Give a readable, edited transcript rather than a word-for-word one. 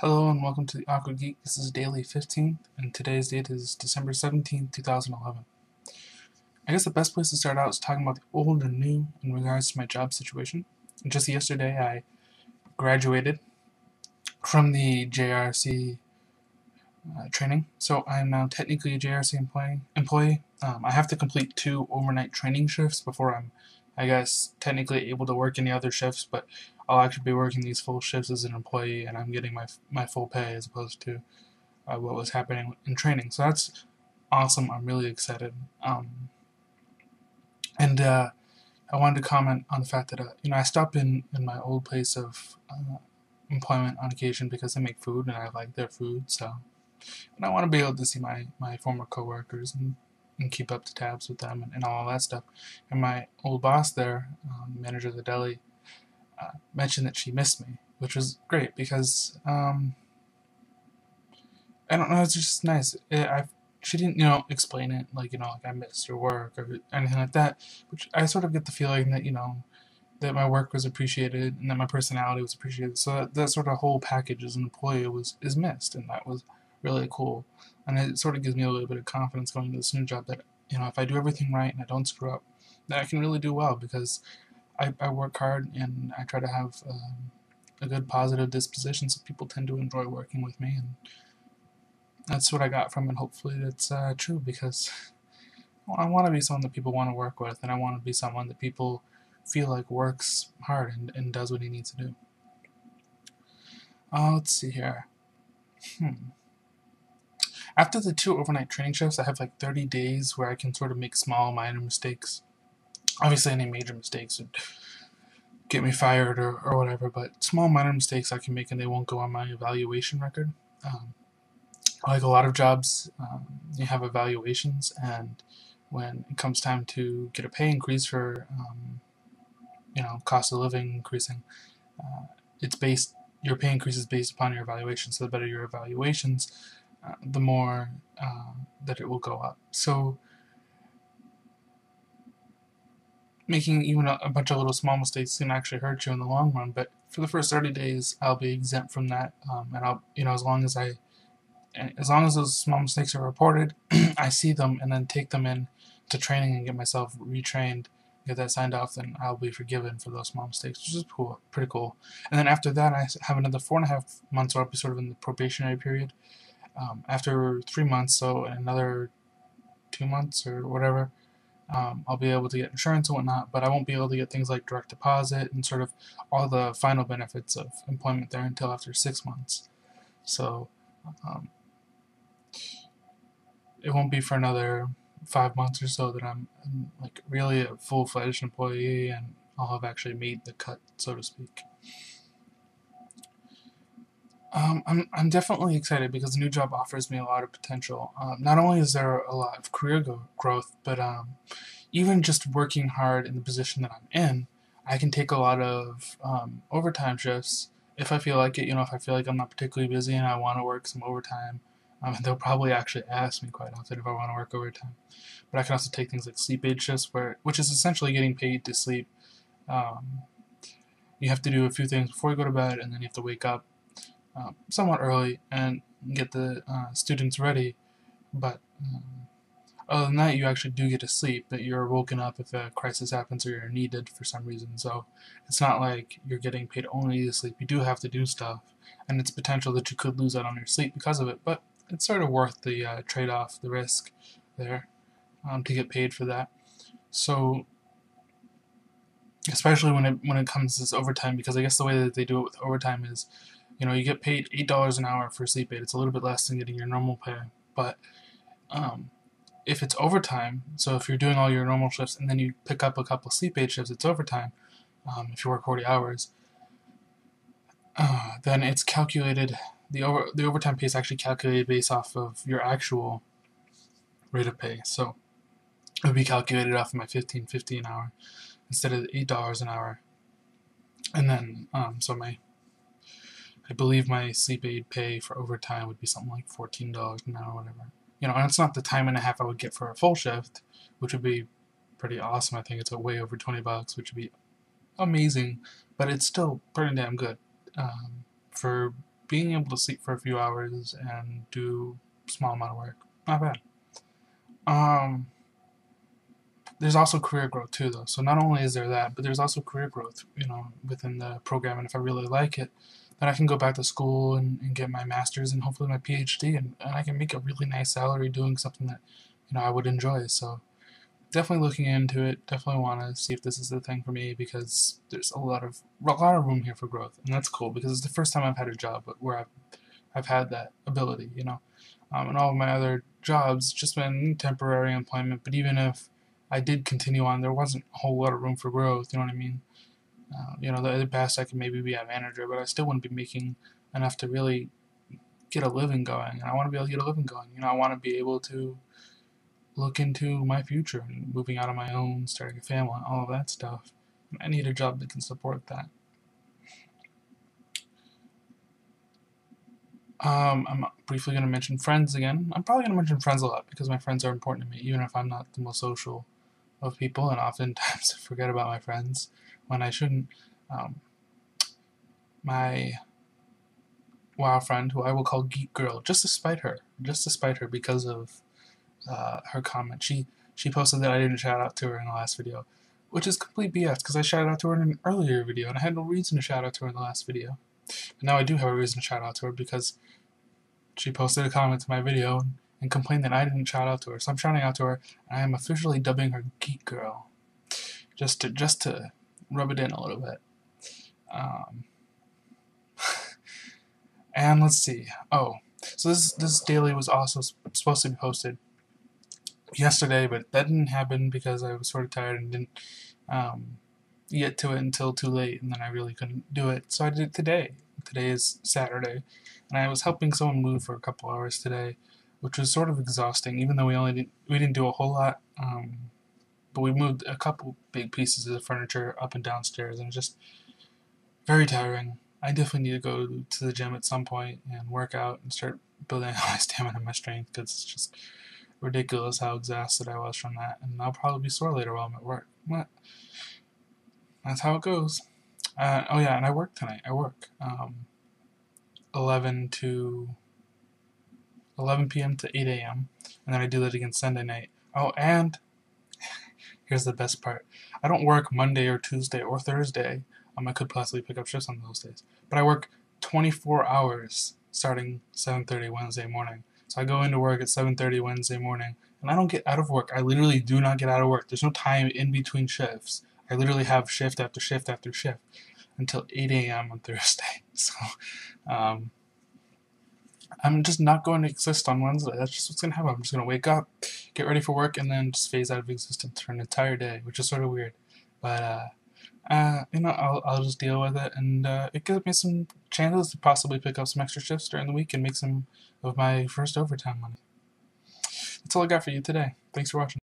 Hello and welcome to the Awkward Geek. This is daily 15th, and today's date is December 17th, 2011. I guess the best place to start out is talking about the old and new in regards to my job situation. Just yesterday, I graduated from the JRC training, so I am now technically a JRC employee. I have to complete 2 overnight training shifts before I'm, I guess, technically able to work any other shifts, but I'll actually be working these full shifts as an employee, and I'm getting my full pay as opposed to what was happening in training. So that's awesome. I'm really excited. And I wanted to comment on the fact that I stop in my old place of employment on occasion because they make food and I like their food. So, and I want to be able to see my former coworkers and keep up to tabs with them and all that stuff. And my old boss there, manager of the deli, mentioned that she missed me, which was great because I don't know, it's just nice. She didn't, explain it like, like I missed your work or anything like that. Which I sort of get the feeling that, that my work was appreciated and that my personality was appreciated. So that sort of whole package as an employee is missed, and that was really cool. And it sort of gives me a little bit of confidence going into this new job that, if I do everything right and I don't screw up, that I can really do well because I work hard and I try to have a good positive disposition, so people tend to enjoy working with me, and that's what I got from it. Hopefully that's true because I want to be someone that people want to work with, and I want to be someone that people feel like works hard and does what he needs to do. Let's see here. After the 2 overnight training shifts, I have like 30 days where I can sort of make small, minor mistakes. Obviously, any major mistakes would get me fired or whatever, but small, minor mistakes I can make and they won't go on my evaluation record. Like a lot of jobs, you have evaluations, and when it comes time to get a pay increase for, cost of living increasing, it's based. Your pay increase is based upon your evaluation. So the better your evaluations, the more that it will go up. So making even a bunch of little small mistakes can actually hurt you in the long run. But for the first 30 days, I'll be exempt from that, and I'll, as long as those small mistakes are reported, I see them and then take them in to training and get myself retrained, get that signed off, then I'll be forgiven for those small mistakes, which is cool, pretty cool. And then after that, I have another 4.5 months where I'll be sort of in the probationary period. After 3 months, so in another 2 months or whatever, I'll be able to get insurance and whatnot, but I won't be able to get things like direct deposit and sort of all the final benefits of employment there until after 6 months. So um, it won't be for another 5 months or so that I'm like really a full-fledged employee and I'll have actually made the cut, so to speak. I'm definitely excited because the new job offers me a lot of potential. Not only is there a lot of career growth, but even just working hard in the position that I'm in, I can take a lot of overtime shifts if I feel like it. If I feel like I'm not particularly busy and I want to work some overtime, they'll probably actually ask me quite often if I want to work overtime. But I can also take things like sleep aid shifts, which is essentially getting paid to sleep. Um, you have to do a few things before you go to bed, and then you have to wake up somewhat early and get the students ready. But other than that, you actually do get to sleep, but you're woken up if a crisis happens or you're needed for some reason. So it's not like you're getting paid only to sleep. You do have to do stuff, and it's potential that you could lose out on your sleep because of it. But it's sort of worth the trade-off, the risk there, to get paid for that. So especially when it comes to this overtime, because I guess the way that they do it with overtime is, you get paid $8 an hour for sleep aid. It's a little bit less than getting your normal pay, but if it's overtime, so if you're doing all your normal shifts and then you pick up a couple sleep aid shifts, it's overtime. If you work 40 hours, then it's calculated. The overtime pay is actually calculated based off of your actual rate of pay. So it would be calculated off of my $15.50 an hour instead of $8 an hour. And then I believe my sleep aid pay for overtime would be something like $14 an hour, whatever. And it's not the time and a half I would get for a full shift, which would be pretty awesome. I think it's way over $20, which would be amazing, but it's still pretty damn good for being able to sleep for a few hours and do a small amount of work, not bad. There's also career growth too, though. So not only is there that, but there's also career growth, within the program. And if I really like it, then I can go back to school and get my master's and hopefully my PhD, and I can make a really nice salary doing something that, I would enjoy. So definitely looking into it. Definitely want to see if this is the thing for me, because there's a lot of room here for growth, and that's cool because it's the first time I've had a job where I've had that ability, and all of my other jobs just been temporary employment. But even if I did continue on, there wasn't a whole lot of room for growth. You know what I mean? The best I could maybe be a manager, but I still wouldn't be making enough to really get a living going. And I want to be able to get a living going. I want to be able to look into my future and moving out on my own, starting a family, all of that stuff. I need a job that can support that. I'm briefly going to mention friends again. I'm probably going to mention friends a lot because my friends are important to me, even if I'm not the most social of people, and oftentimes I forget about my friends when I shouldn't. My WoW friend, who I will call Geek Girl, just to spite her, because of her comment. She posted that I didn't shout out to her in the last video, which is complete BS because I shouted out to her in an earlier video, and I had no reason to shout out to her in the last video. But now I do have a reason to shout out to her because she posted a comment to my video and complained that I didn't shout out to her. So I'm shouting out to her, and I am officially dubbing her Geek Girl, just to rub it in a little bit. And let's see. Oh, so this daily was also supposed to be posted yesterday, but that didn't happen because I was sort of tired and didn't get to it until too late, and then I really couldn't do it. So I did it today. Today is Saturday, and I was helping someone move for a couple hours today, which was sort of exhausting. Even though we didn't do a whole lot, but we moved a couple big pieces of the furniture up and downstairs, and it was just very tiring. I definitely need to go to the gym at some point and work out and start building my stamina and my strength, because it's just ridiculous how exhausted I was from that, and I'll probably be sore later while I'm at work. But that's how it goes. Oh yeah, and I work tonight. I work 11 p.m. to 8 a.m. and then I do that again Sunday night. Oh, and here's the best part. I don't work Monday or Tuesday or Thursday. I could possibly pick up shifts on those days. But I work 24 hours starting 7:30 Wednesday morning. So I go into work at 7:30 Wednesday morning, and I don't get out of work. I literally do not get out of work. There's no time in between shifts. I literally have shift after shift after shift until 8 a.m. on Thursday. So I'm just not going to exist on Wednesday. That's just what's going to happen. I'm just going to wake up, get ready for work, and then just phase out of existence for an entire day, which is sort of weird. But I'll just deal with it, and it gives me some chances to possibly pick up some extra shifts during the week and make some of my first overtime money. That's all I got for you today. Thanks for watching.